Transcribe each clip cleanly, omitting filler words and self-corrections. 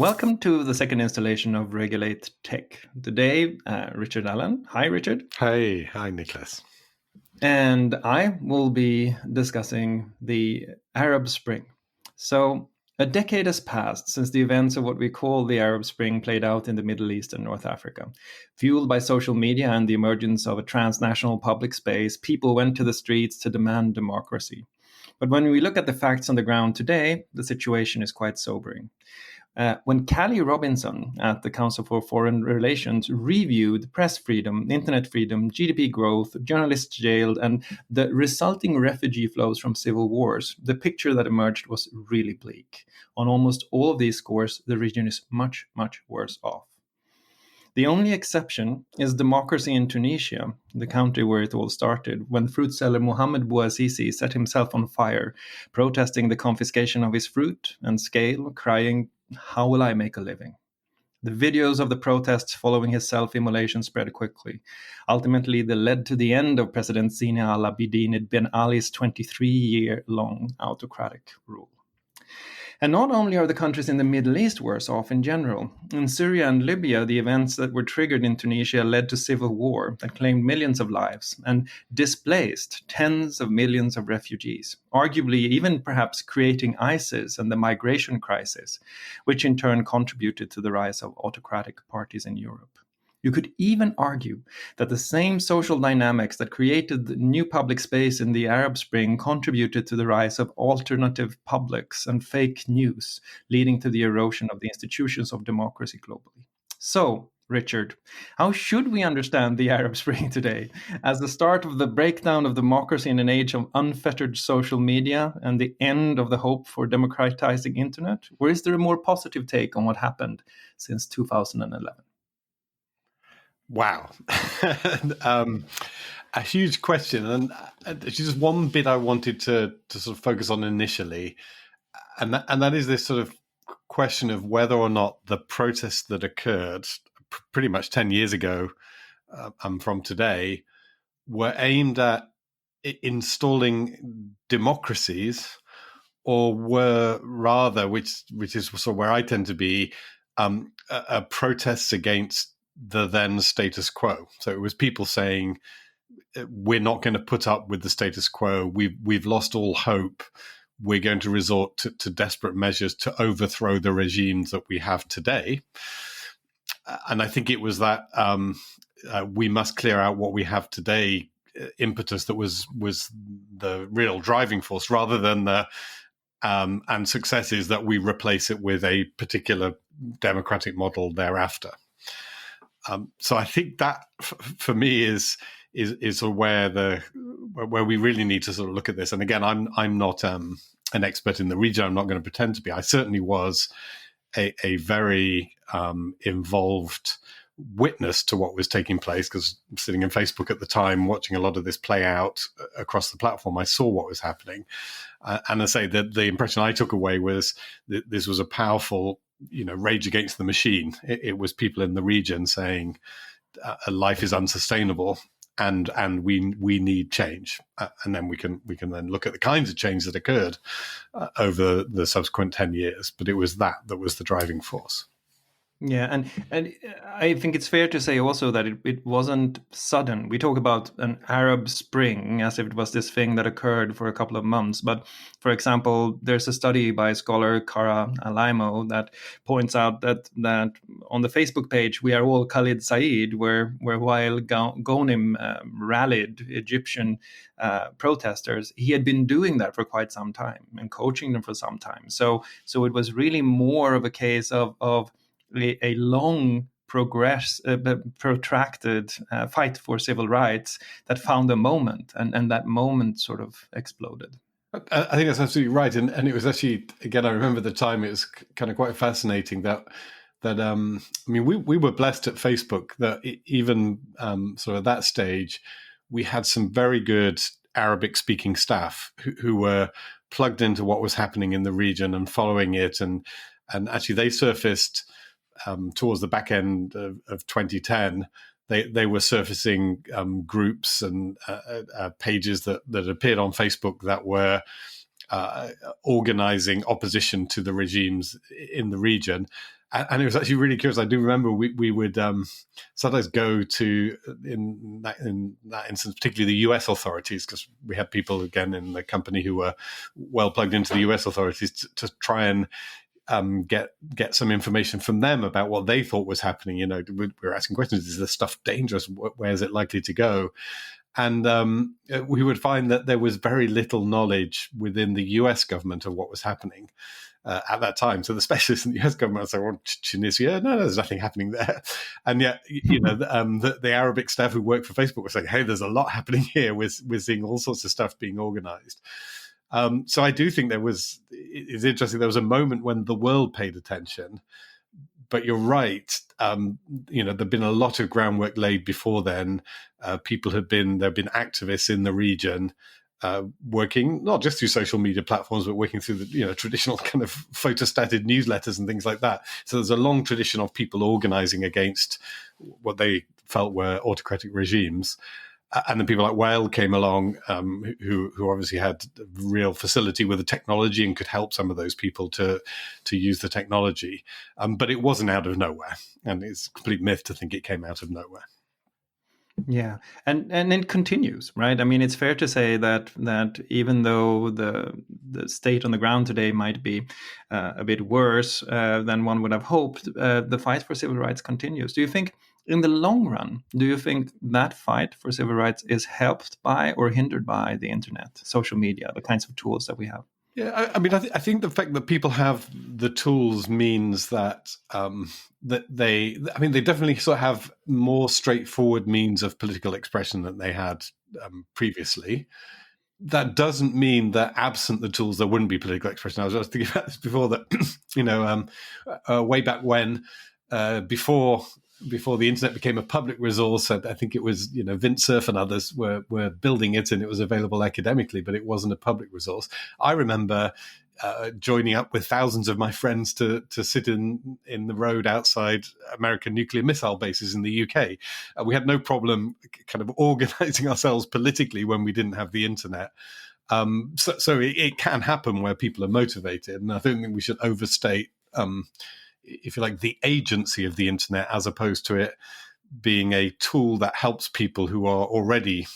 Welcome to the second installation of Regulate Tech. Today, Richard Allan. Hi, Richard. Hi, Nicklas. And I will be discussing the Arab Spring. So, a decade has passed since the events of what we call the Arab Spring played out in the Middle East and North Africa. Fueled by social media and the emergence of a transnational public space, people went to the streets to demand democracy. But when we look at the facts on the ground today, the situation is quite sobering. When Callie Robinson at the Council for Foreign Relations reviewed press freedom, internet freedom, GDP growth, journalists jailed, and the resulting refugee flows from civil wars, the picture that emerged was really bleak. On almost all of these scores, the region is much, much worse off. The only exception is democracy in Tunisia, the country where it all started, when fruit seller Mohamed Bouazizi set himself on fire, protesting the confiscation of his fruit and scale, crying, "How will I make a living?" The videos of the protests following his self-immolation spread quickly. Ultimately, they led to the end of President Zine Al Abidine Ben Ali's 23-year-long autocratic rule. And not only are the countries in the Middle East worse off in general. In Syria and Libya, the events that were triggered in Tunisia led to civil war that claimed millions of lives and displaced tens of millions of refugees, arguably even perhaps creating ISIS and the migration crisis, which in turn contributed to the rise of autocratic parties in Europe. You could even argue that the same social dynamics that created the new public space in the Arab Spring contributed to the rise of alternative publics and fake news, leading to the erosion of the institutions of democracy globally. So, Richard, how should we understand the Arab Spring today? As the start of the breakdown of democracy in an age of unfettered social media and the end of the hope for democratizing internet? Or is there a more positive take on what happened since 2011? Wow. A huge question. And just one bit I wanted to sort of focus on initially, and that is this sort of question of whether or not the protests that occurred pretty much 10 years ago from today were aimed at installing democracies, or were rather, which is sort of where I tend to be, protests against the then status quo. So it was people saying, we're not going to put up with the status quo. We've lost all hope. We're going to resort to desperate measures to overthrow the regimes that we have today. And I think it was that we must clear out what we have today impetus that was the real driving force, rather than the and success is that we replace it with a particular democratic model thereafter. So I think that for me is sort of where we really need to sort of look at this. And again, I'm not an expert in the region. I'm not going to pretend to be. I certainly was a very involved witness to what was taking place, because sitting in Facebook at the time, watching a lot of this play out across the platform, I saw what was happening. And I say that the impression I took away was that this was a powerful, rage against the machine. It was people in the region saying life is unsustainable and we need change. And then we can then look at the kinds of change that occurred over the subsequent 10 years. But it was that was the driving force. Yeah, and I think it's fair to say also that it wasn't sudden. We talk about an Arab Spring as if it was this thing that occurred for a couple of months. But for example, there's a study by scholar Cara Alaimo that points out that on the Facebook page, "We Are All Khalid Said," where while Ghonim rallied Egyptian protesters, he had been doing that for quite some time and coaching them for some time. So it was really more of a case of a long protracted fight for civil rights that found a moment, and that moment sort of exploded. I think that's absolutely right, and it was actually, again, I remember the time, it was kind of quite fascinating that we were blessed at Facebook that even sort of that stage, we had some very good Arabic speaking staff who were plugged into what was happening in the region and following it, and actually they surfaced towards the back end of 2010, they were surfacing groups and pages that appeared on Facebook that were organizing opposition to the regimes in the region. And it was actually really curious. I do remember we would sometimes go to, in that instance, particularly the US authorities, because we had people, again, in the company who were well plugged into the US authorities to try and get some information from them about what they thought was happening. We were asking questions: is this stuff dangerous? Where is it likely to go? And we would find that there was very little knowledge within the US government of what was happening at that time. So the specialists in the US government say, well, Tunisia, no, there's nothing happening there. And yet, the Arabic staff who work for Facebook were saying, hey, there's a lot happening here. We're seeing all sorts of stuff being organized. So I do think it's interesting, there was a moment when the world paid attention. But you're right. There'd been a lot of groundwork laid before then. There've been activists in the region working not just through social media platforms, but working through the traditional kind of photostated newsletters and things like that. So there's a long tradition of people organizing against what they felt were autocratic regimes. And then people like Whale came along, who obviously had real facility with the technology and could help some of those people to use the technology. But it wasn't out of nowhere, and it's a complete myth to think it came out of nowhere. Yeah, and it continues, right? I mean, it's fair to say that even though the state on the ground today might be a bit worse than one would have hoped, the fight for civil rights continues. Do you think, in the long run, that fight for civil rights is helped by or hindered by the internet, social media, the kinds of tools that we have? Yeah, I mean, I think the fact that people have the tools means that they definitely sort of have more straightforward means of political expression than they had previously. That doesn't mean that absent the tools, there wouldn't be political expression. I was thinking about this before, that way back when, before the internet became a public resource, I think it was, Vint Cerf and others were building it, and it was available academically, but it wasn't a public resource. I remember joining up with thousands of my friends to sit in the road outside American nuclear missile bases in the UK. We had no problem kind of organizing ourselves politically when we didn't have the internet. So it can happen where people are motivated, and I don't think we should overstate if you like, the agency of the internet, as opposed to it being a tool that helps people who are already,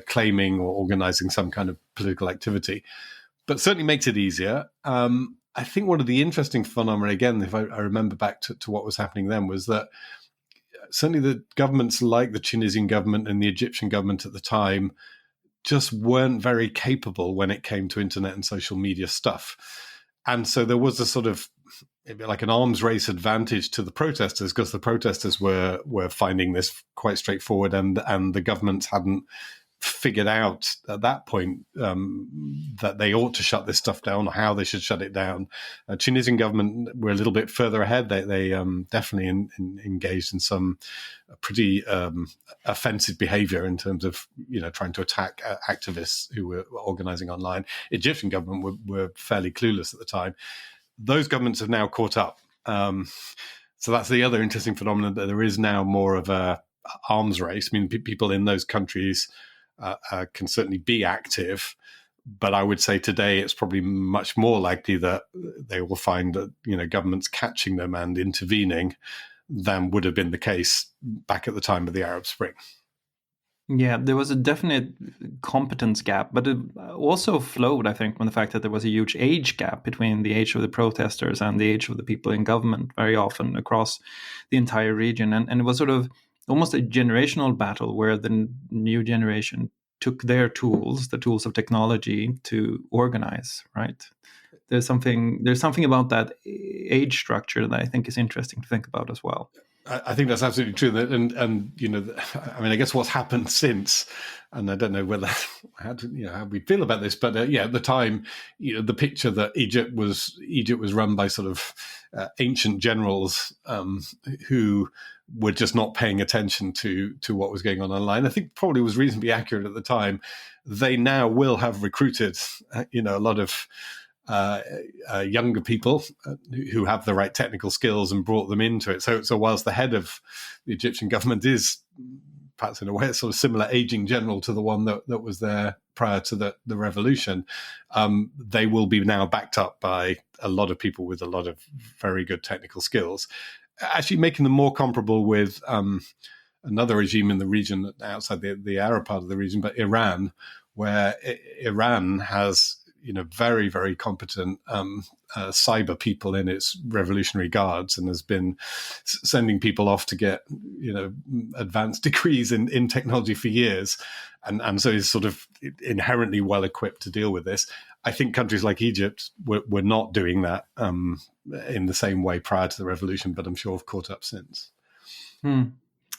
claiming or organizing some kind of political activity, but certainly makes it easier. I think one of the interesting phenomena, again, if I remember back to what was happening then, was that certainly the governments like the Tunisian government and the Egyptian government at the time just weren't very capable when it came to internet and social media stuff. And so there was a sort of maybe like an arms race advantage to the protesters, because the protesters were finding this quite straightforward, and the governments hadn't figured out at that point that they ought to shut this stuff down, or how they should shut it down. Tunisian government were a little bit further ahead. They definitely engaged in some pretty offensive behavior in terms of trying to attack activists who were organizing online. Egyptian government were fairly clueless at the time. Those governments have now caught up. So that's the other interesting phenomenon, that there is now more of a arms race. I mean, people in those countries can certainly be active, but I would say today it's probably much more likely that they will find that governments catching them and intervening than would have been the case back at the time of the Arab Spring. Yeah, there was a definite competence gap, but it also flowed, I think, from the fact that there was a huge age gap between the age of the protesters and the age of the people in government, very often across the entire region. And it was sort of almost a generational battle where the new generation took their tools, the tools of technology, to organize, right? There's something about that age structure that I think is interesting to think about as well. I think that's absolutely true. And I mean, I guess what's happened since, and I don't know how we feel about this, but at the time, the picture that Egypt was run by sort of ancient generals who were just not paying attention to what was going on online, I think probably was reasonably accurate at the time. They now will have recruited, a lot of younger people who have the right technical skills and brought them into it. So whilst the head of the Egyptian government is perhaps in a way a sort of similar aging general to the one that was there prior to the revolution, they will be now backed up by a lot of people with a lot of very good technical skills, actually making them more comparable with another regime in the region outside the Arab part of the region, but Iran, where Iran has very, very competent cyber people in its revolutionary guards, and has been sending people off to get advanced degrees in technology for years, and so is sort of inherently well equipped to deal with this. I think countries like Egypt were not doing that in the same way prior to the revolution, but I'm sure have caught up since.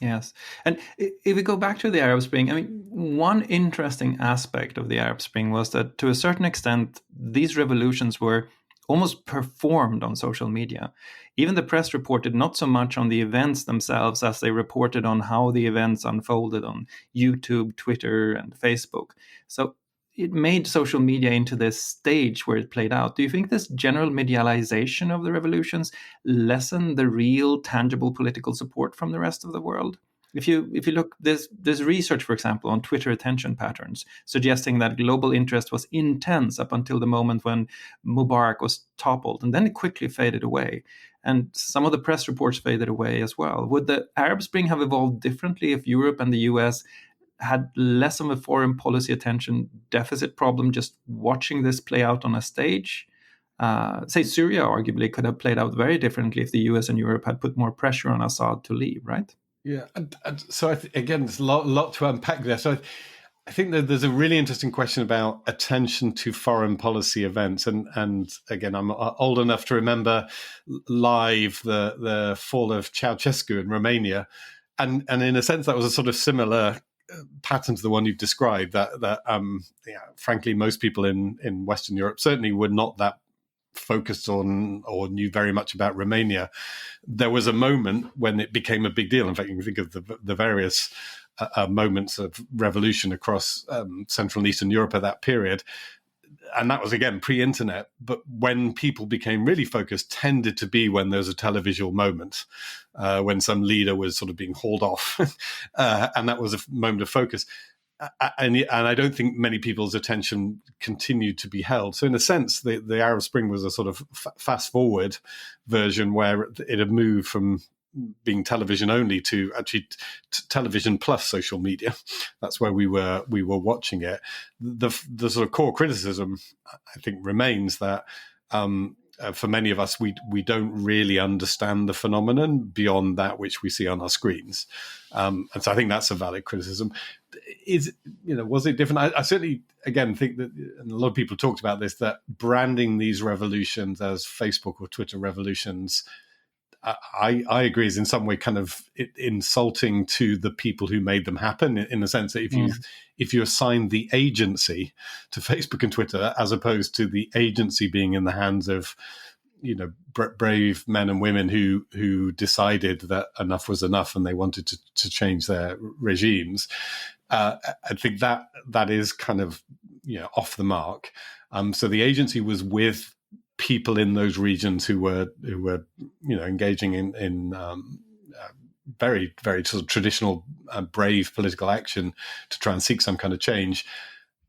Yes. And if we go back to the Arab Spring, I mean, one interesting aspect of the Arab Spring was that to a certain extent, these revolutions were almost performed on social media. Even the press reported not so much on the events themselves as they reported on how the events unfolded on YouTube, Twitter, and Facebook. So it made social media into this stage where it played out. Do you think this general medialization of the revolutions lessened the real, tangible political support from the rest of the world? If you look, there's research, for example, on Twitter attention patterns, suggesting that global interest was intense up until the moment when Mubarak was toppled, and then it quickly faded away. And some of the press reports faded away as well. Would the Arab Spring have evolved differently if Europe and the US had less of a foreign policy attention deficit problem just watching this play out on a stage? Say Syria arguably could have played out very differently if the US and Europe had put more pressure on Assad to leave, right? Yeah, and so again, there's a lot to unpack there. So I think that there's a really interesting question about attention to foreign policy events, and again, I'm old enough to remember live the fall of Ceausescu in Romania, and in a sense that was a sort of similar pattern to the one you've described. That frankly, most people in Western Europe certainly were not that focused on or knew very much about Romania. There was a moment when it became a big deal. In fact, you can think of the various moments of revolution across Central and Eastern Europe at that period. And that was, again, pre-internet. But when people became really focused, tended to be when there was a televisual moment, when some leader was sort of being hauled off. And that was a moment of focus. And I don't think many people's attention continued to be held. So in a sense, the Arab Spring was a sort of fast forward version where it had moved from being television only to actually television plus social media. That's where we were watching it. The sort of core criticism, I think, remains that for many of us, we don't really understand the phenomenon beyond that which we see on our screens, and so I think that's a valid criticism. Was it different? I certainly, again, think that, and a lot of people talked about this, that branding these revolutions as Facebook or Twitter revolutions, I agree, is in some way kind of insulting to the people who made them happen, in the sense that if you assign the agency to Facebook and Twitter as opposed to the agency being in the hands of brave men and women who decided that enough was enough and they wanted to change their regimes, I think that is kind of off the mark. So the agency was with people in those regions who were engaging in very, very sort of traditional brave political action to try and seek some kind of change.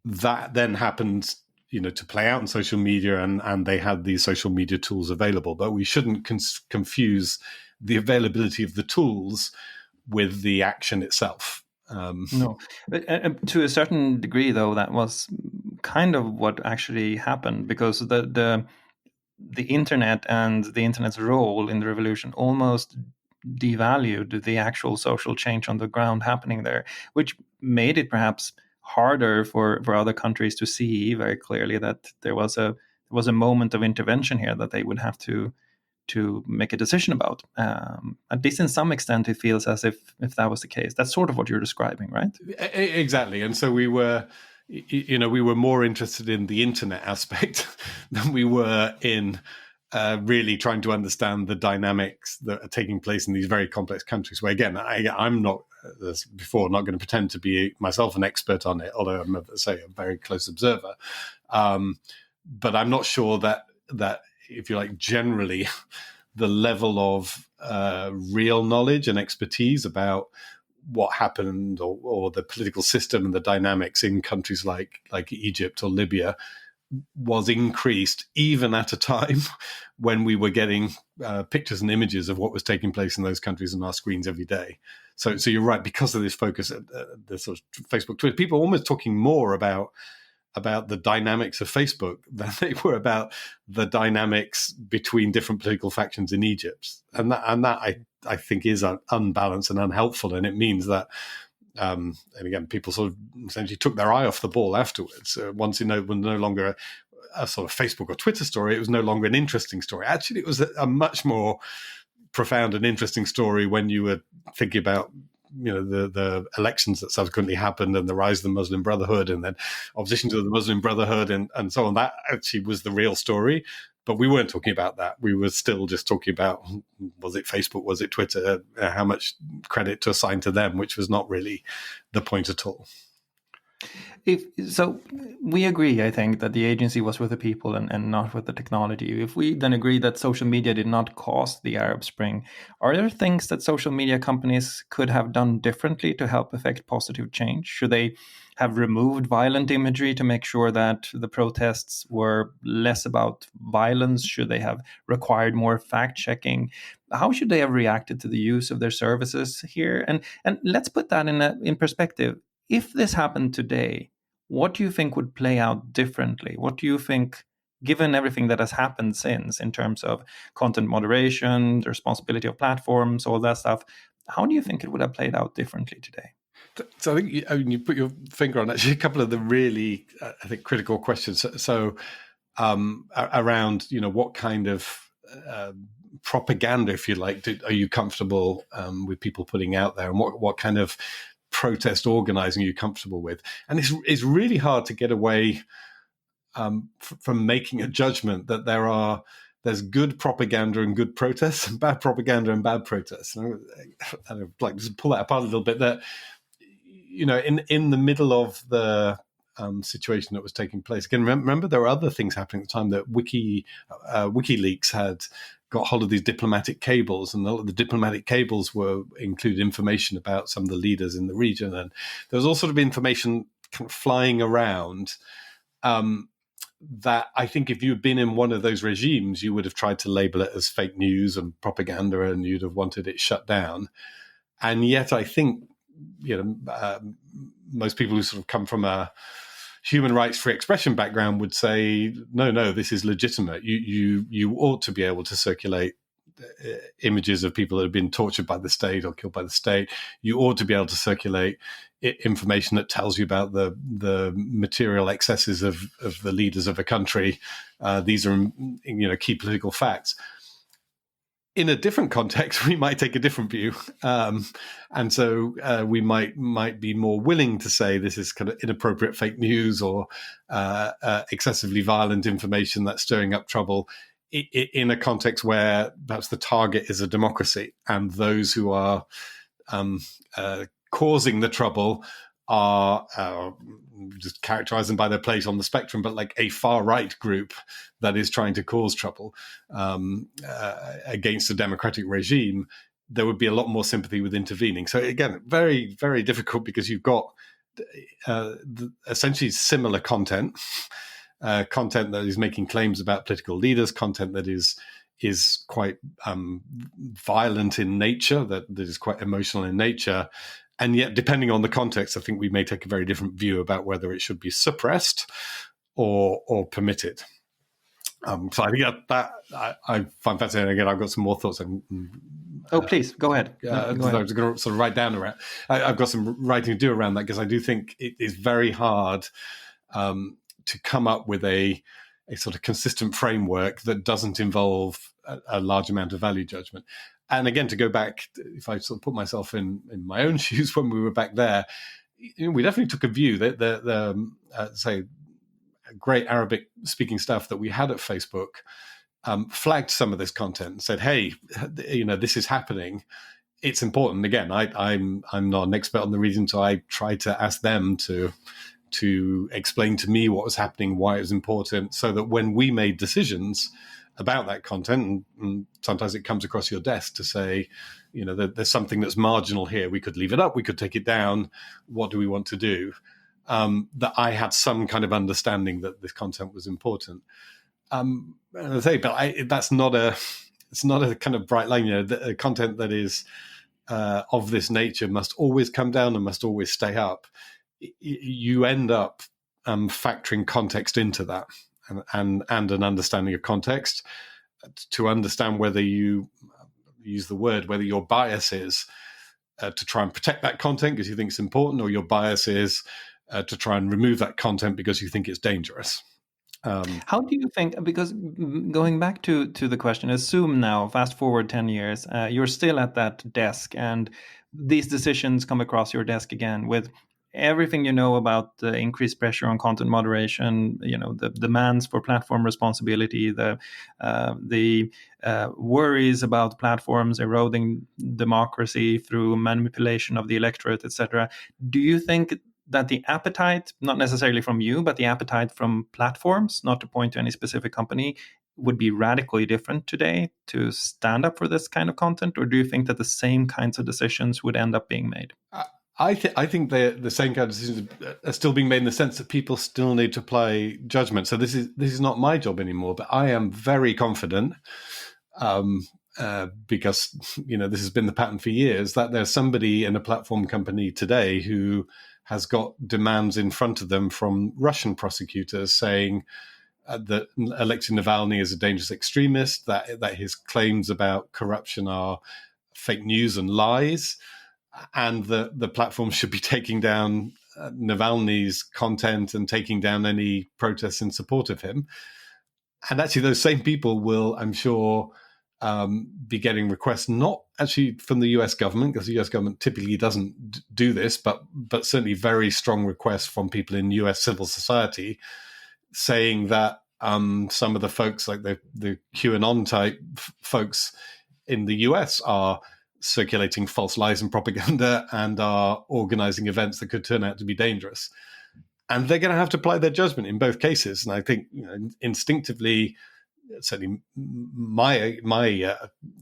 That then happened to play out on social media, and they had these social media tools available. But we shouldn't confuse the availability of the tools with the action itself. No, but to a certain degree, though, that was kind of what actually happened, because the internet and the internet's role in the revolution almost devalued the actual social change on the ground happening there, which made it perhaps harder for other countries to see very clearly that there was a moment of intervention here that they would have to make a decision about. At least in some extent, it feels as if that was the case. That's sort of what you're describing, right? Exactly. And so we were more interested in the internet aspect than we were in really trying to understand the dynamics that are taking place in these very complex countries, where, again, I'm not, as before, not going to pretend to be myself an expert on it, although I'm, say, a very close observer. But I'm not sure that, if you like, generally the level of real knowledge and expertise about what happened or the political system and the dynamics in countries like Egypt or Libya was increased even at a time when we were getting pictures and images of what was taking place in those countries on our screens every day. So you're right, because of this focus, the sort of Facebook, Twitter, people are almost talking more about the dynamics of Facebook than they were about the dynamics between different political factions in Egypt. And that I think is unbalanced and unhelpful. And it means that, and again, people sort of essentially took their eye off the ball afterwards. Once it was no longer a sort of Facebook or Twitter story, it was no longer an interesting story. Actually, it was a much more profound and interesting story when you were thinking about the elections that subsequently happened and the rise of the Muslim Brotherhood and then opposition to the Muslim Brotherhood and so on. That actually was the real story. But we weren't talking about that. We were still just talking about, was it Facebook, was it Twitter, how much credit to assign to them, which was not really the point at all. So we agree, I think, that the agency was with the people and not with the technology. If we then agree that social media did not cause the Arab Spring, are there things that social media companies could have done differently to help affect positive change? Should they have removed violent imagery to make sure that the protests were less about violence? Should they have required more fact-checking? How should they have reacted to the use of their services here? And let's put that in perspective. If this happened today, what do you think would play out differently? What do you think, given everything that has happened since in terms of content moderation, the responsibility of platforms, all that stuff, how do you think it would have played out differently today? So I think you put your finger on actually a couple of the really, I think, critical questions. So around, what kind of propaganda, if you like, are you comfortable with people putting out there, and what kind of protest organizing are you comfortable with? And it's really hard to get away from making a judgment that there's good propaganda and good protests, and bad propaganda and bad protests. And I'd like to pull that apart a little bit. That in the middle of the situation that was taking place. Again, remember there were other things happening at the time. That WikiLeaks had got hold of these diplomatic cables, and the diplomatic cables included information about some of the leaders in the region, and there was all sort of information kind of flying around that I think if you had been in one of those regimes, you would have tried to label it as fake news and propaganda, and you'd have wanted it shut down. And yet, I think most people who sort of come from a human rights free expression background would say, no, this is legitimate. You ought to be able to circulate images of people that have been tortured by the state or killed by the state. You ought to be able to circulate information that tells you about the material excesses of the leaders of a country. These are key political facts. In a different context, we might take a different view, and so we might be more willing to say this is kind of inappropriate fake news or excessively violent information that's stirring up trouble in a context where perhaps the target is a democracy, and those who are causing the trouble are just characterize them by their place on the spectrum, but like a far-right group that is trying to cause trouble against a democratic regime, there would be a lot more sympathy with intervening. So again, very, very difficult, because you've got essentially similar content that is making claims about political leaders, content that is quite violent in nature, that is quite emotional in nature. And yet, depending on the context, I think we may take a very different view about whether it should be suppressed or permitted. So I think that I find fascinating. Again, I've got some more thoughts. Please, go ahead. I was going to sort of write down around. I've got some writing to do around that, because I do think it is very hard to come up with a sort of consistent framework that doesn't involve a large amount of value judgment. And again, to go back, if I sort of put myself in my own shoes when we were back there, we definitely took a view that the say, great Arabic speaking staff that we had at Facebook flagged some of this content and said, hey, this is happening. It's important. Again, I'm not an expert on the region, so I tried to ask them to explain to me what was happening, why it was important, so that when we made decisions about that content, and sometimes it comes across your desk to say, there's something that's marginal here. We could leave it up, we could take it down. What do we want to do? That I had some kind of understanding that this content was important. And I say, but that's not it's not a kind of bright line. The content that is of this nature must always come down and must always stay up. You end up factoring context into that, and an understanding of context to understand whether you use the word, whether your bias is to try and protect that content because you think it's important, or your bias is to try and remove that content because you think it's dangerous. How do you think, because going back to the question, assume now, fast forward 10 years, you're still at that desk and these decisions come across your desk again with everything you know about the increased pressure on content moderation, the demands for platform responsibility, the worries about platforms eroding democracy through manipulation of the electorate, etc. Do you think that the appetite, not necessarily from you, but the appetite from platforms, not to point to any specific company, would be radically different today to stand up for this kind of content? Or do you think that the same kinds of decisions would end up being made? I think the same kind of decisions are still being made in the sense that people still need to apply judgment. So this is not my job anymore, but I am very confident, because this has been the pattern for years, that there's somebody in a platform company today who has got demands in front of them from Russian prosecutors saying that Alexei Navalny is a dangerous extremist, that his claims about corruption are fake news and lies, and the platform should be taking down Navalny's content and taking down any protests in support of him. And actually, those same people will, I'm sure, be getting requests, not actually from the US government, because the US government typically doesn't do this, but certainly very strong requests from people in US civil society saying that some of the folks, like the QAnon type folks in the US, are circulating false lies and propaganda and are organizing events that could turn out to be dangerous. And they're going to have to apply their judgment in both cases. And I think instinctively, certainly my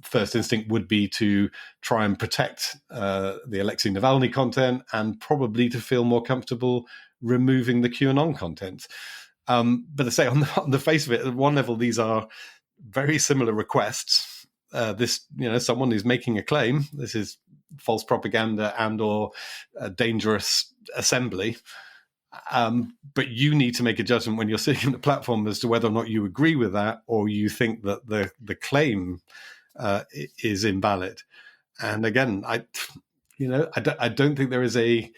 first instinct would be to try and protect the Alexei Navalny content, and probably to feel more comfortable removing the QAnon content. But I say, on the face of it, at one level, these are very similar requests. Someone is making a claim. This is false propaganda and or dangerous assembly. But you need to make a judgment when you're sitting on the platform as to whether or not you agree with that, or you think that the claim is invalid. And again, I don't think there is a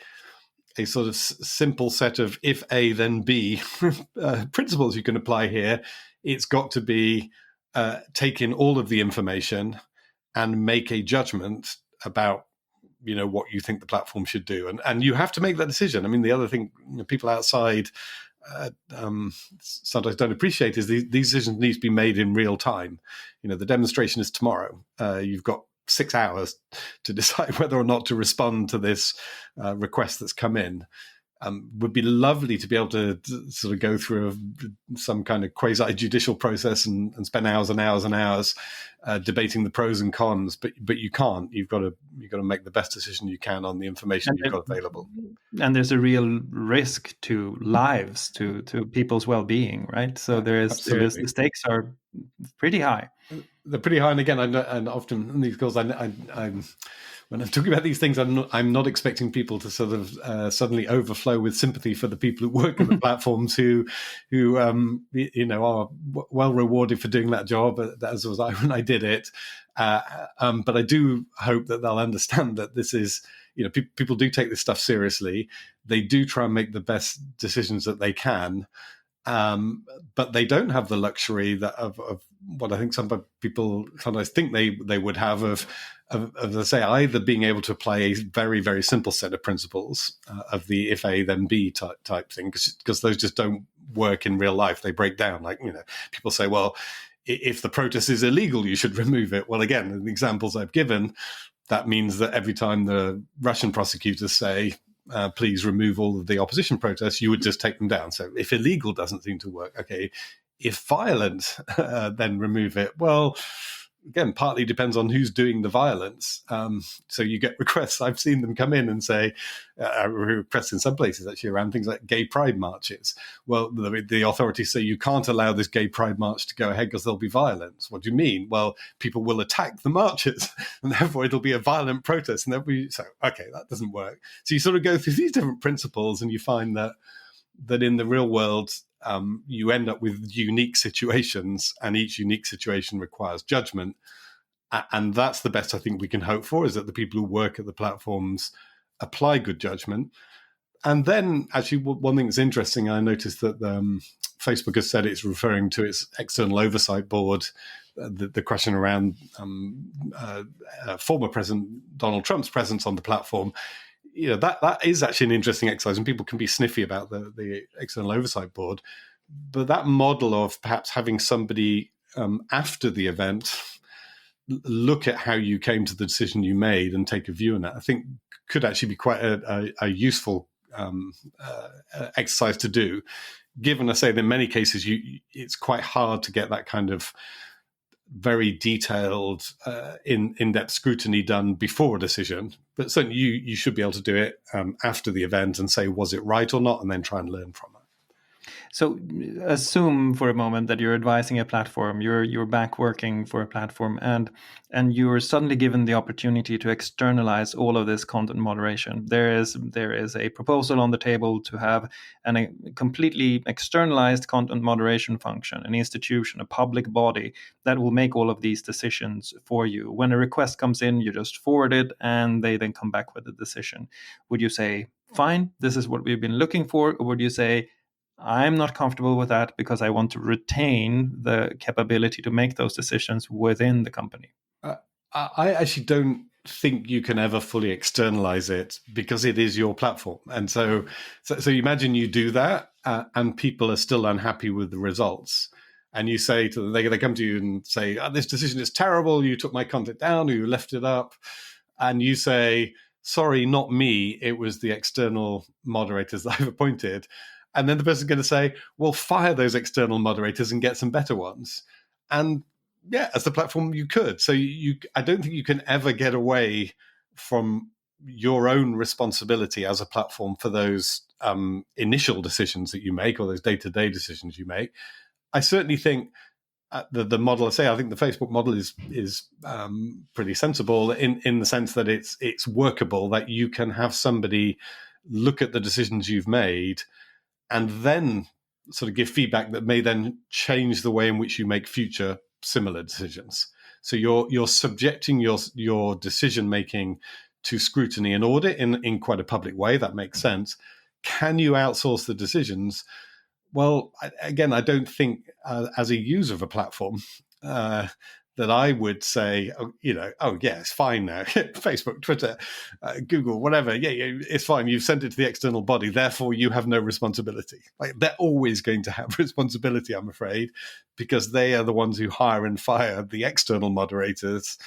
sort of simple set of if A then B principles you can apply here. It's got to be take in all of the information and make a judgment about what you think the platform should do, and you have to make that decision. I mean, the other thing people outside sometimes don't appreciate is these decisions need to be made in real time. The demonstration is tomorrow. You've got 6 hours to decide whether or not to respond to this request that's come in. Would be lovely to be able to sort of go through some kind of quasi-judicial process and spend hours and hours and hours debating the pros and cons, but you can't. You've got to make the best decision you can on the information you've got available. And there's a real risk to lives, to people's well-being, right? So the stakes are pretty high. They're pretty high, and again, and often in these calls, I'm when I'm talking about these things, I'm not expecting people to sort of suddenly overflow with sympathy for the people who work in the platforms who are well rewarded for doing that job, as was I when I did it. But I do hope that they'll understand that this is, people do take this stuff seriously. They do try and make the best decisions that they can. But they don't have the luxury of what I think some people sometimes think they would have of let's say, either being able to apply a very, very simple set of principles of the if A then B type thing, because those just don't work in real life. They break down. Like, people say, well, if the protest is illegal, you should remove it. Well, again, in the examples I've given, that means that every time the Russian prosecutors say, please remove all of the opposition protests, you would just take them down. So if illegal doesn't seem to work, okay, If violent, then remove it. Well, again, partly depends on who's doing the violence. So you get requests. I've seen them come in and say, requests in some places actually around things like gay pride marches. Well, the authorities say you can't allow this gay pride march to go ahead because there'll be violence. What do you mean? Well, people will attack the marchers and therefore it'll be a violent protest. And okay, that doesn't work. So you sort of go through these different principles and you find that in the real world, you end up with unique situations, and each unique situation requires judgment. And that's the best I think we can hope for, is that the people who work at the platforms apply good judgment. And then, actually, one thing that's interesting, I noticed that Facebook has said it's referring to its external oversight board, the question around former President Donald Trump's presence on the platform. That is actually an interesting exercise, and people can be sniffy about the external oversight board. But that model of perhaps having somebody after the event look at how you came to the decision you made and take a view on that, I think could actually be quite a useful exercise to do. Given, I say, that in many cases, it's quite hard to get that kind of very detailed, in-depth scrutiny done before a decision. But certainly you should be able to do it after the event and say, was it right or not, and then try and learn from it. So assume for a moment that you're advising a platform, you're back working for a platform, and you're suddenly given the opportunity to externalize all of this content moderation. There is a proposal on the table to have a completely externalized content moderation function, an institution, a public body that will make all of these decisions for you. When a request comes in, you just forward it, and they then come back with a decision. Would you say, fine, this is what we've been looking for, or would you say, I'm not comfortable with that because I want to retain the capability to make those decisions within the company? I actually don't think you can ever fully externalize it because it is your platform. And so imagine you do that and people are still unhappy with the results. And you say to them, they come to you and say, this decision is terrible. You took my content down or you left it up. And you say, sorry, not me. It was the external moderators that I've appointed. And then the person's going to say, well, fire those external moderators and get some better ones. And yeah, as the platform, you could. So I don't think you can ever get away from your own responsibility as a platform for those initial decisions that you make or those day-to-day decisions you make. I certainly think the model, I think the Facebook model is pretty sensible in the sense that it's workable, that you can have somebody look at the decisions you've made and then sort of give feedback that may then change the way in which you make future similar decisions. So you're subjecting your decision making to scrutiny and audit in quite a public way. That makes sense. Can you outsource the decisions? Well, again, I don't think as a user of a platform that I would say, it's fine now. Facebook, Twitter, Google, whatever. Yeah, it's fine. You've sent it to the external body. Therefore, you have no responsibility. Like, they're always going to have responsibility, I'm afraid, because they are the ones who hire and fire the external moderators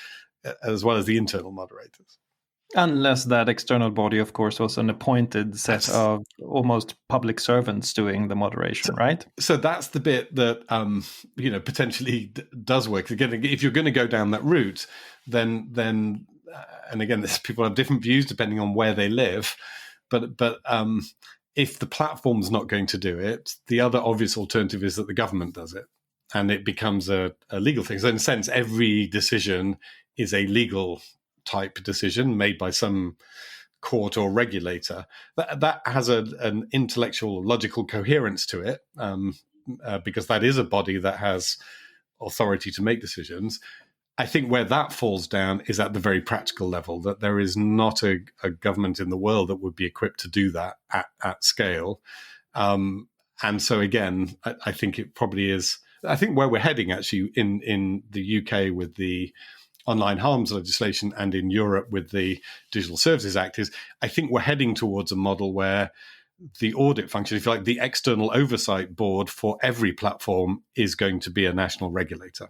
as well as the internal moderators. Unless that external body, of course, was an appointed set of almost public servants doing the moderation, right? So that's the bit that potentially does work. Again, if you're going to go down that route, then and again, people have different views depending on where they live. But if the platform's not going to do it, the other obvious alternative is that the government does it, and it becomes a legal thing. So in a sense, every decision is a legal type decision made by some court or regulator. That has an intellectual, logical coherence to it, because that is a body that has authority to make decisions. I think where that falls down is at the very practical level, that there is not a government in the world that would be equipped to do that at scale. And so again, I think it probably is, I think where we're heading actually in the UK with the online harms legislation and in Europe with the Digital Services Act is, I think we're heading towards a model where the audit function, if you like, the external oversight board for every platform is going to be a national regulator.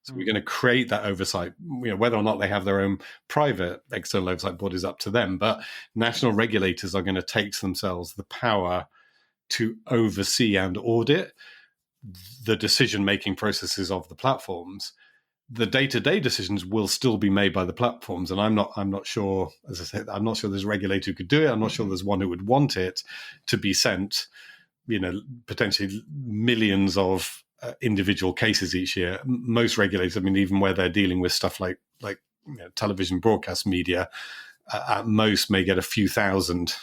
So we're going to create that oversight. Whether or not they have their own private external oversight board is up to them, but national regulators are going to take to themselves the power to oversee and audit the decision-making processes of the platforms, the day-to-day decisions will still be made by the platforms. And I'm not sure, as I said, I'm not sure there's a regulator who could do it. I'm not sure there's one who would want it to be sent, potentially millions of individual cases each year. Most regulators, even where they're dealing with stuff like television broadcast media, at most may get a few thousand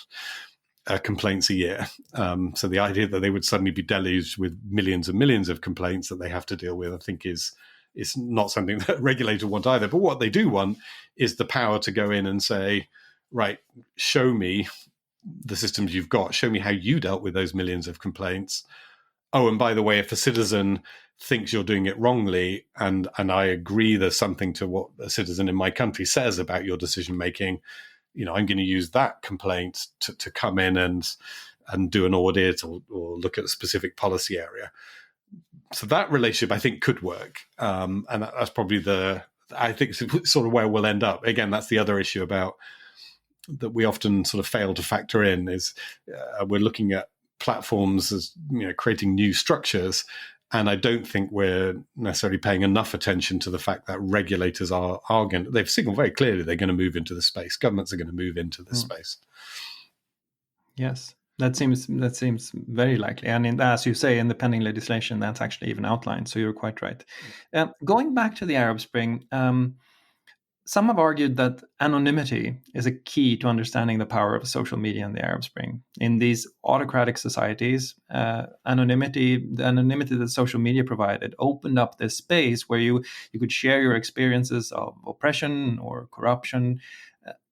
complaints a year. So the idea that they would suddenly be deluged with millions and millions of complaints that they have to deal with, I think is not something that a regulator want either. But what they do want is the power to go in and say, right, show me the systems you've got, show me how you dealt with those millions of complaints. Oh, and by the way, if a citizen thinks you're doing it wrongly, and I agree there's something to what a citizen in my country says about your decision making, I'm going to use that complaint to come in and do an audit or look at a specific policy area. So that relationship, I think, could work. And that's probably I think it's sort of where we'll end up. Again, that's the other issue about that we often sort of fail to factor in is we're looking at platforms as creating new structures, and I don't think we're necessarily paying enough attention to the fact that regulators they've signaled very clearly they're going to move into the space. Governments are going to move into this space. Yes, that seems very likely, and as you say, in the pending legislation, that's actually even outlined. So you're quite right. Going back to the Arab Spring. Some have argued that anonymity is a key to understanding the power of social media in the Arab Spring. In these autocratic societies, the anonymity that social media provided opened up this space where you could share your experiences of oppression or corruption.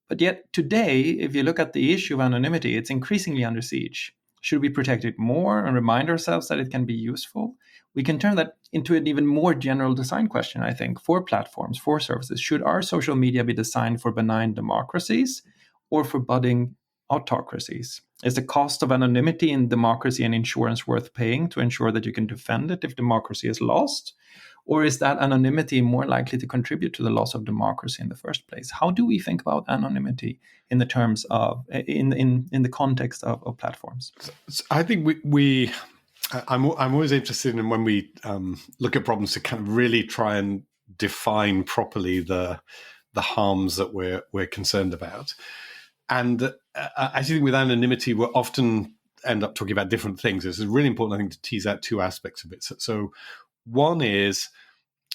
But yet today, if you look at the issue of anonymity, it's increasingly under siege. Should we protect it more and remind ourselves that it can be useful? We can turn that into an even more general design question, I think, for platforms, for services. Should our social media be designed for benign democracies or for budding autocracies? Is the cost of anonymity in democracy an insurance worth paying to ensure that you can defend it if democracy is lost? Or is that anonymity more likely to contribute to the loss of democracy in the first place? How do we think about anonymity in the terms of in the context of platforms? So I think I'm always interested in when we look at problems to kind of really try and define properly the harms that we're concerned about. And I think with anonymity, we'll often end up talking about different things. It's really important, I think, to tease out two aspects of it. So one is,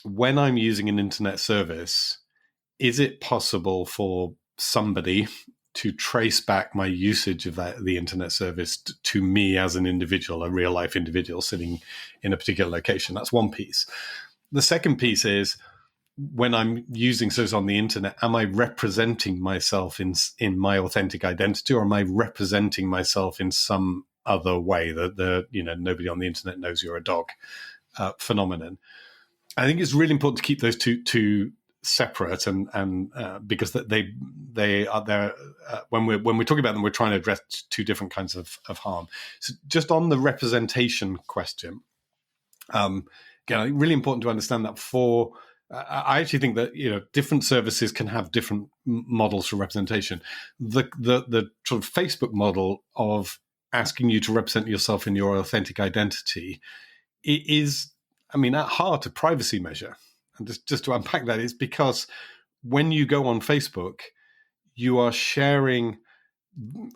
when I'm using an internet service, is it possible for somebody to trace back my usage of the internet service to me as an individual, a real life individual sitting in a particular location? That's one piece. The second piece is, when I'm using service on the internet, am I representing myself in my authentic identity, or am I representing myself in some other way that nobody on the internet knows you're a dog phenomenon? I think it's really important to keep those two separate, and because they are there when we're talking about them, we're trying to address two different kinds of harm. So just on the representation question, again, I think really important to understand that I actually think that different services can have different models for representation. The sort of Facebook model of asking you to represent yourself in your authentic identity is, at heart, a privacy measure. And just to unpack that, is because when you go on Facebook, you are sharing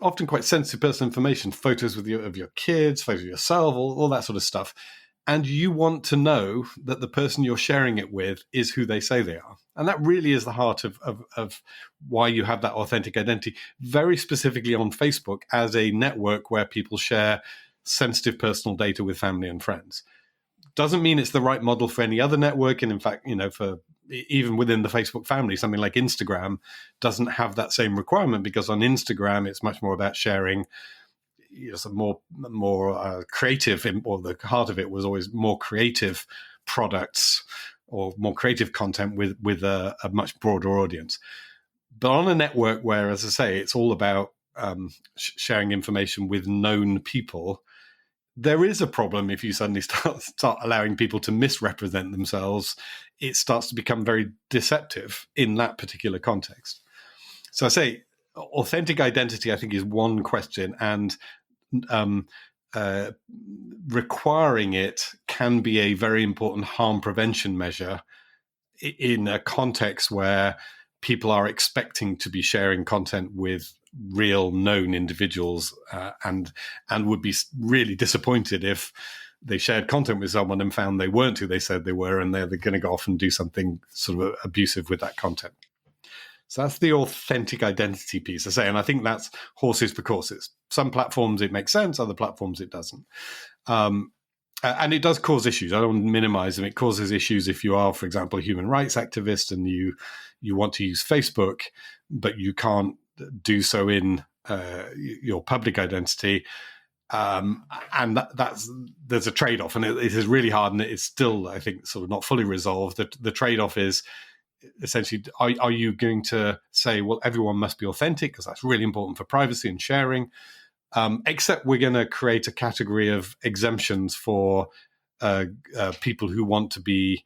often quite sensitive personal information, photos of your kids, photos of yourself, all that sort of stuff. And you want to know that the person you're sharing it with is who they say they are. And that really is the heart of why you have that authentic identity, very specifically on Facebook as a network where people share sensitive personal data with family and friends. Doesn't mean it's the right model for any other network. And in fact, for even within the Facebook family, something like Instagram doesn't have that same requirement, because on Instagram, it's much more about sharing some more creative, or the heart of it was always more creative products or more creative content with a much broader audience. But on a network where, as I say, it's all about sharing information with known people, there is a problem if you suddenly start allowing people to misrepresent themselves. It starts to become very deceptive in that particular context. So I say authentic identity, I think, is one question, and requiring it can be a very important harm prevention measure in a context where people are expecting to be sharing content with real known individuals, and would be really disappointed if they shared content with someone and found they weren't who they said they were, and they're going to go off and do something sort of abusive with that content. So that's the authentic identity piece, I say, and I think that's horses for courses. Some platforms it makes sense, other platforms it doesn't. And it does cause issues. I don't want to minimize them. It causes issues if you are, for example, a human rights activist and you want to use Facebook, but you can't do so in your public identity. And there's a trade-off, and it is really hard, and it's still, I think, sort of not fully resolved. The trade-off is essentially, are you going to say, well, everyone must be authentic because that's really important for privacy and sharing, except we're going to create a category of exemptions for people who want to be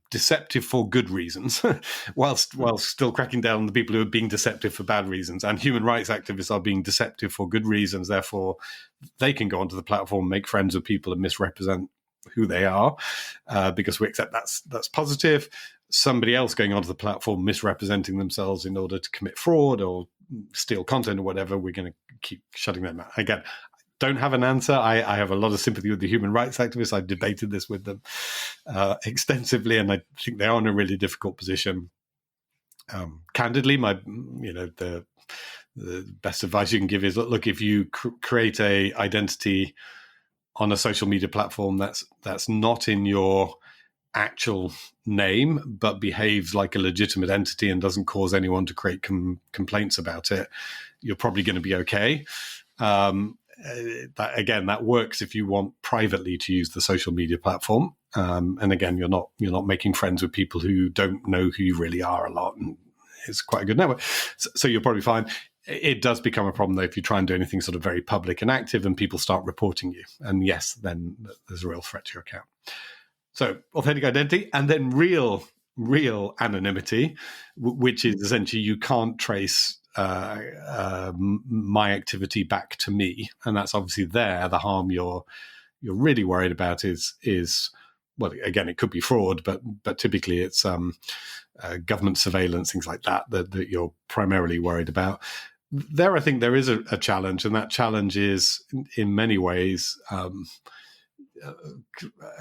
deceptive for good reasons, whilst still cracking down on the people who are being deceptive for bad reasons. And human rights activists are being deceptive for good reasons. Therefore, they can go onto the platform, make friends with people, and misrepresent who they are, because we accept that's positive. Somebody else going onto the platform misrepresenting themselves in order to commit fraud or steal content or whatever, we're going to keep shutting them out. Again, don't have an answer. I have a lot of sympathy with the human rights activists. I've debated this with them extensively, and I think they are in a really difficult position. Candidly, the best advice you can give is, look, if you create a identity on a social media platform that's not in your actual name but behaves like a legitimate entity and doesn't cause anyone to create complaints about it, you're probably going to be okay. That works if you want privately to use the social media platform, and again, you're not making friends with people who don't know who you really are a lot, and it's quite a good network, so you're probably fine. It does become a problem, though, if you try and do anything sort of very public and active and people start reporting you. And yes, then there's a real threat to your account. So authentic identity, and then real anonymity, which is essentially you can't trace my activity back to me. And that's obviously the harm you're really worried about is well, again, it could be fraud, but typically it's government surveillance, things like that you're primarily worried about. There, I think there is a challenge, and that challenge is in many ways, I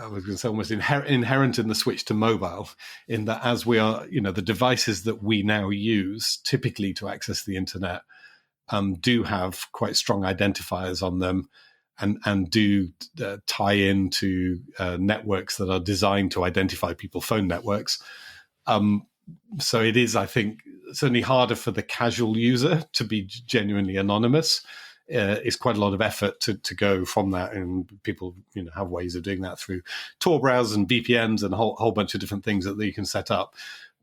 was going to say almost inherent in the switch to mobile, in that as we are, the devices that we now use typically to access the internet do have quite strong identifiers on them, and do tie into networks that are designed to identify people, phone networks. So it is, I think, certainly harder for the casual user to be genuinely anonymous. It's quite a lot of effort to go from that, and people have ways of doing that through Tor browsers and VPNs and a whole bunch of different things that you can set up.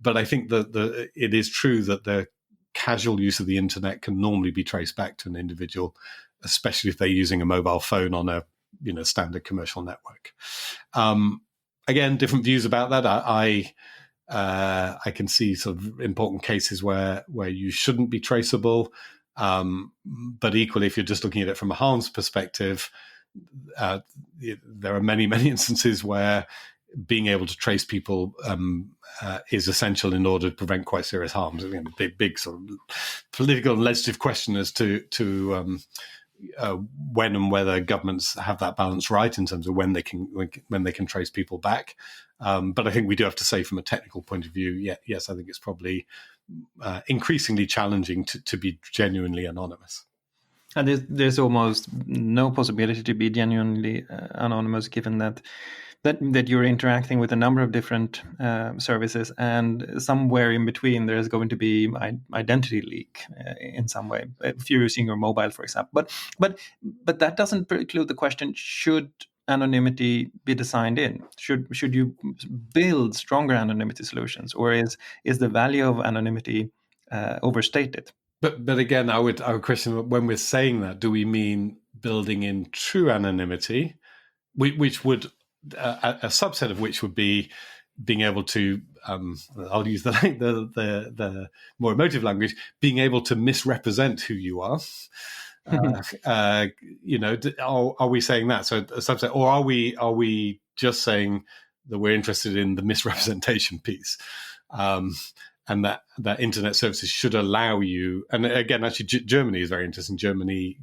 But I think that it is true that the casual use of the internet can normally be traced back to an individual, especially if they're using a mobile phone on a standard commercial network. Again, different views about that. I can see sort of important cases where you shouldn't be traceable. But equally, if you're just looking at it from a harms perspective, there are many instances where being able to trace people is essential in order to prevent quite serious harms. Again, big sort of political and legislative question as to when and whether governments have that balance right in terms of when they can trace people back. But I think we do have to say, from a technical point of view, yes, I think it's probably increasingly challenging to be genuinely anonymous. And there's almost no possibility to be genuinely anonymous, given that you're interacting with a number of different services, and somewhere in between there is going to be identity leak in some way, if you're using your mobile, for example. But that doesn't preclude the question: should anonymity be designed in? Should you build stronger anonymity solutions, or is the value of anonymity overstated? But again, I would question, when we're saying that, do we mean building in true anonymity, which would a subset of which would be being able to, I'll use the more emotive language, being able to misrepresent who you are, Are we saying that? So a subset, or are we just saying that we're interested in the misrepresentation piece, and that internet services should allow you? And again, actually, Germany is very interesting. Germany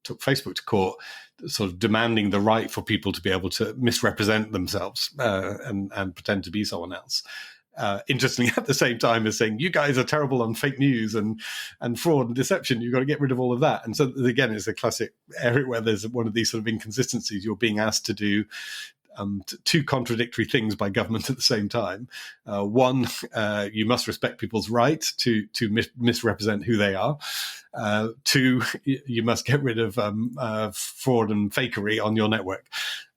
took Facebook to court, sort of demanding the right for people to be able to misrepresent themselves and pretend to be someone else. Interestingly, at the same time as saying, you guys are terrible on fake news and fraud and deception, you've got to get rid of all of that. And so again, it's a classic area where there's one of these sort of inconsistencies. You're being asked to do two contradictory things by government at the same time. One, you must respect people's right to misrepresent who they are. Two, you must get rid of fraud and fakery on your network.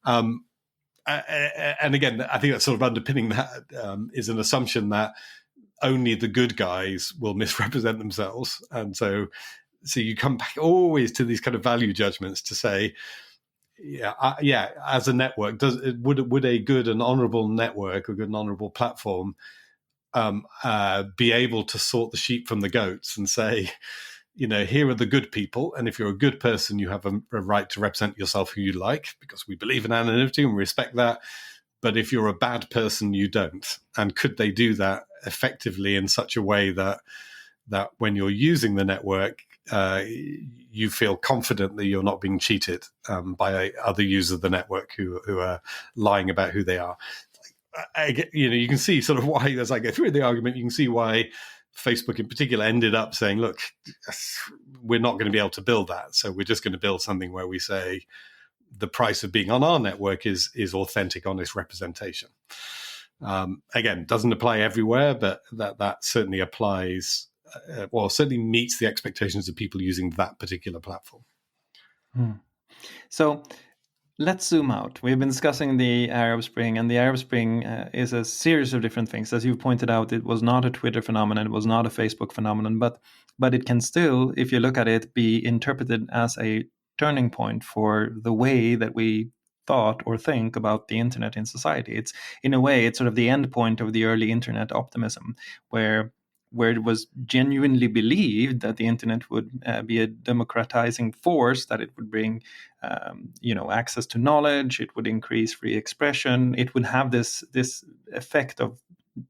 And again, I think that's sort of underpinning that is an assumption that only the good guys will misrepresent themselves. And so you come back always to these kind of value judgments to say, as a network, would a good and honourable network, a good and honourable platform, be able to sort the sheep from the goats and say, here are the good people, and if you're a good person, you have a right to represent yourself who you like, because we believe in anonymity and we respect that. But if you're a bad person, you don't. And could they do that effectively in such a way that when you're using the network, you feel confident that you're not being cheated by other users of the network who are lying about who they are? You can see sort of why, as I go through the argument, you can see why Facebook in particular ended up saying, look, we're not going to be able to build that. So we're just going to build something where we say the price of being on our network is authentic, honest representation. Again, doesn't apply everywhere, but that certainly applies, certainly meets the expectations of people using that particular platform. So let's zoom out. We've been discussing the Arab Spring, and the Arab Spring is a series of different things. As you pointed out, it was not a Twitter phenomenon, it was not a Facebook phenomenon, but it can still, if you look at it, be interpreted as a turning point for the way that we thought or think about the internet in society. It's, in a way, it's sort of the end point of the early internet optimism, where it was genuinely believed that the internet would be a democratizing force, that it would bring access to knowledge, it would increase free expression, it would have this effect of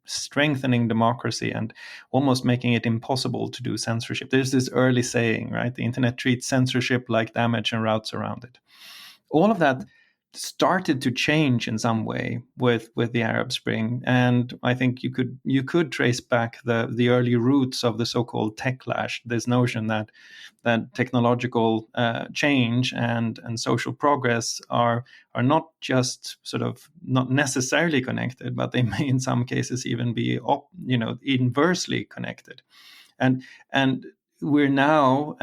strengthening democracy and almost making it impossible to do censorship. There's this early saying, right? The internet treats censorship like damage and routes around it. All of that started to change in some way with the Arab Spring, and I think you could trace back the early roots of the so-called techlash. This notion that technological change and social progress are not just sort of not necessarily connected, but they may in some cases even be inversely connected, and we're now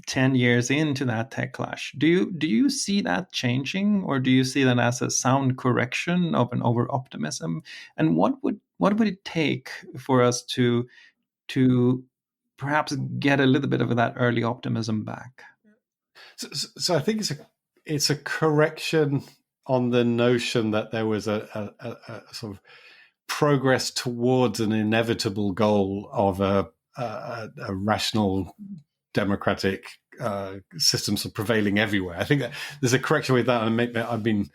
10 years into that tech clash. Do you see that changing, or do you see that as a sound correction of an over optimism? And what would it take for us to perhaps get a little bit of that early optimism back? So I think it's a correction on the notion that there was a sort of progress towards an inevitable goal of a rational democratic systems are prevailing everywhere. I think that there's a correction with that, and I've been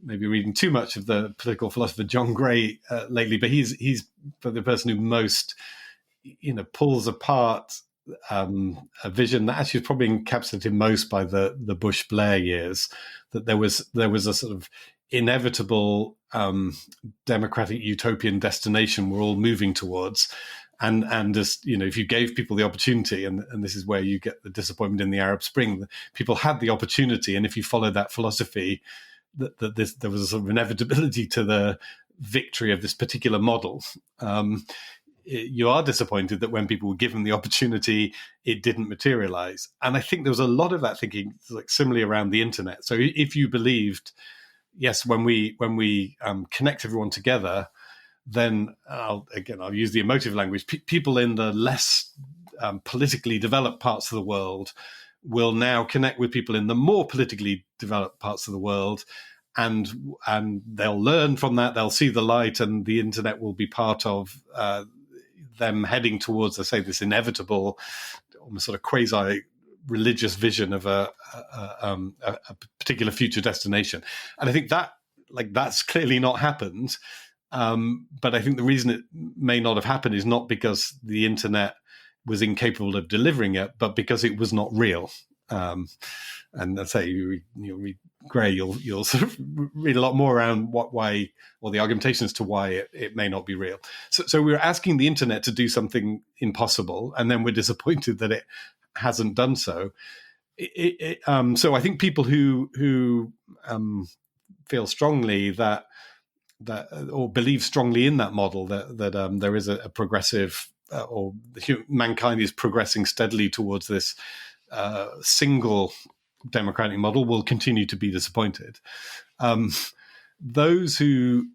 maybe reading too much of the political philosopher John Gray lately, but he's the person who most pulls apart a vision that actually was probably encapsulated most by the Bush-Blair years, that there was a sort of inevitable democratic utopian destination we're all moving towards. And just, if you gave people the opportunity, and this is where you get the disappointment in the Arab Spring, people had the opportunity, and if you followed that philosophy, that there was a sort of inevitability to the victory of this particular model. You are disappointed that when people were given the opportunity, it didn't materialize. And I think there was a lot of that thinking, like similarly around the internet. So if you believed, yes, when we connect everyone together, then I'll use the emotive language. People in the less politically developed parts of the world will now connect with people in the more politically developed parts of the world, and they'll learn from that. They'll see the light, and the internet will be part of them heading towards, let's say, this inevitable almost sort of quasi religious vision of a particular future destination. And I think that's clearly not happened. But I think the reason it may not have happened is not because the internet was incapable of delivering it, but because it was not real. And I'd say you read Gray, you'll sort of read a lot more around why, or the argumentation as to why it may not be real. So we're asking the internet to do something impossible, and then we're disappointed that it hasn't done so. So I think people who feel strongly that or believe strongly in that model that there is a progressive or mankind is progressing steadily towards this single democratic model will continue to be disappointed. Those who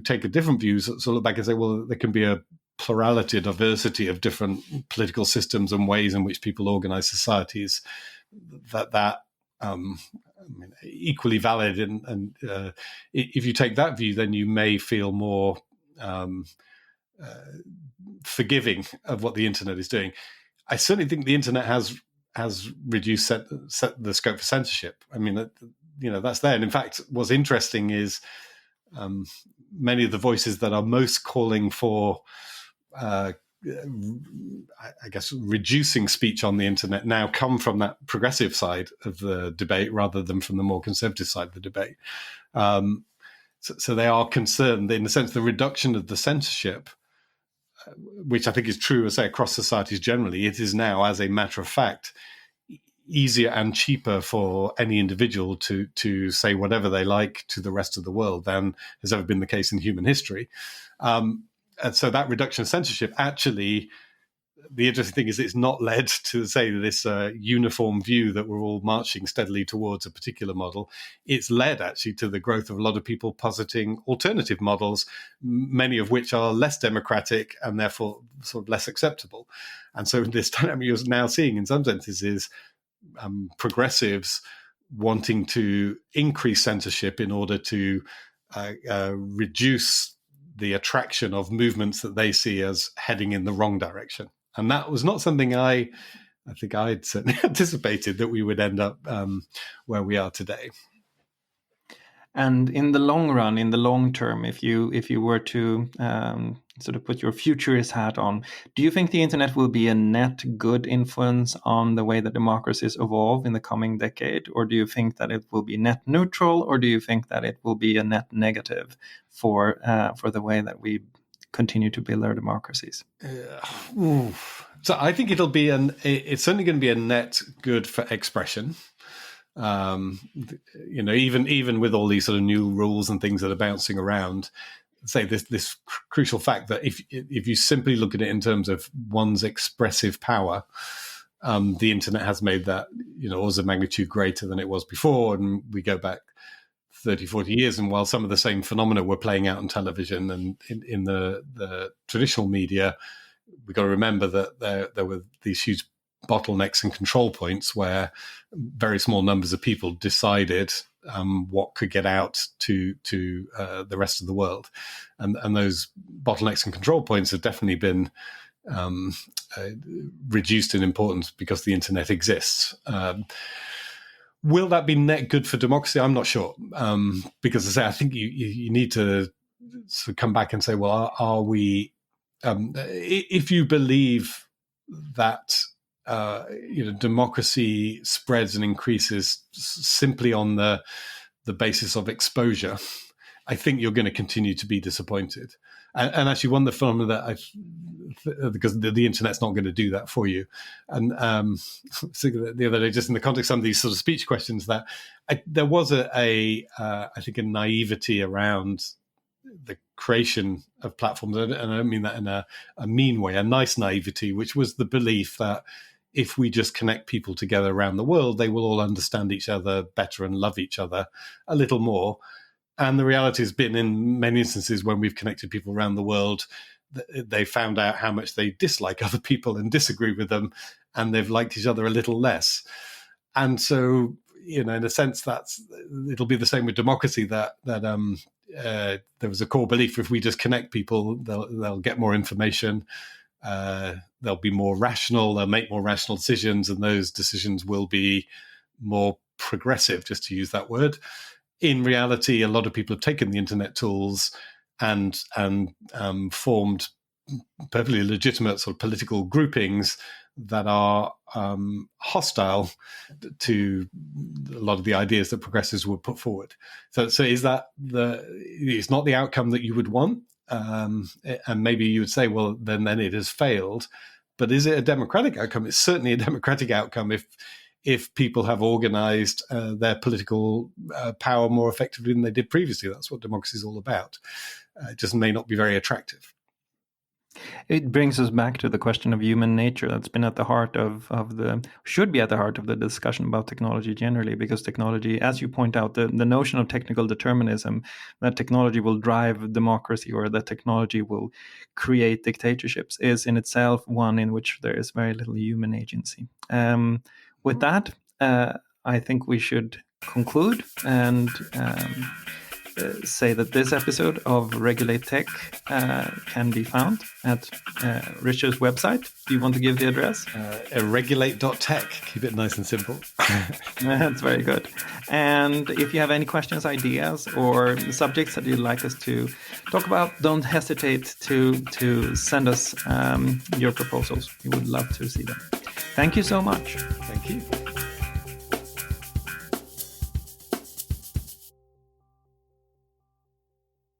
take a different view sort of look back and say, well, there can be a plurality, a diversity of different political systems and ways in which people organize societies. Equally valid, and if you take that view, then you may feel more forgiving of what the internet is doing. I certainly think the internet has reduced the scope for censorship. I mean, that's there. And in fact, what's interesting is many of the voices that are most calling for, I guess, reducing speech on the internet now come from that progressive side of the debate rather than from the more conservative side of the debate. So they are concerned in the sense the reduction of the censorship, which I think is true, as I say, across societies generally. It is now, as a matter of fact, easier and cheaper for any individual to say whatever they like to the rest of the world than has ever been the case in human history. And so that reduction of censorship, actually, the interesting thing is it's not led to, say, this uniform view that we're all marching steadily towards a particular model. It's led actually to the growth of a lot of people positing alternative models, many of which are less democratic and therefore sort of less acceptable. And so this dynamic you're now seeing in some senses is progressives wanting to increase censorship in order to reduce the attraction of movements that they see as heading in the wrong direction. And that was not something I think I'd certainly anticipated, that we would end up where we are today. And in the long run, in the long term, if you were to sort of put your futurist hat on, do you think the internet will be a net good influence on the way that democracies evolve in the coming decade? Or do you think that it will be net neutral? Or do you think that it will be a net negative for the way that we continue to build our democracies? So I think it's certainly going to be a net good for expression. Even with all these sort of new rules and things that are bouncing around, say this crucial fact that if you simply look at it in terms of one's expressive power, the internet has made that orders of magnitude greater than it was before. And we go back 30, 40 years, and while some of the same phenomena were playing out on television and in the traditional media, we've got to remember that there were these huge bottlenecks and control points where very small numbers of people decided what could get out to the rest of the world. And those bottlenecks and control points have definitely been reduced in importance because the internet exists. Will that be net good for democracy? I'm not sure. Because as I say, I think you need to sort of come back and say, well, are we, if you believe that democracy spreads and increases simply on the basis of exposure, I think you're going to continue to be disappointed. And actually, one of the phenomena that because the internet's not going to do that for you. And so the other day, just in the context of some of these sort of speech questions, that there was I think a naivety around the creation of platforms, and I don't mean that in a mean way, a nice naivety, which was the belief that if we just connect people together around the world, they will all understand each other better and love each other a little more. And the reality has been, in many instances, when we've connected people around the world, they found out how much they dislike other people and disagree with them, and they've liked each other a little less. And so, in a sense, it'll be the same with democracy, that there was a core belief: if we just connect people, they'll get more information, they'll be more rational, they'll make more rational decisions, and those decisions will be more progressive, just to use that word. In reality, a lot of people have taken the internet tools and formed perfectly legitimate sort of political groupings that are hostile to a lot of the ideas that progressives would put forward. So is that it's not the outcome that you would want? And maybe you would say, well, then it has failed. But is it a democratic outcome? It's certainly a democratic outcome if people have organized their political power more effectively than they did previously. That's what democracy is all about. It just may not be very attractive. It brings us back to the question of human nature that's been at the heart should be at the heart of the discussion about technology generally, because technology, as you point out, the notion of technical determinism, that technology will drive democracy or that technology will create dictatorships, is in itself one in which there is very little human agency. With that, I think we should conclude and say that this episode of Regulate Tech can be found at Richard's website. Do you want to give the address? Regulate.tech. Keep it nice and simple. That's very good. And if you have any questions, ideas, or subjects that you'd like us to talk about, don't hesitate to send us your proposals. We would love to see them. Thank you so much. Thank you.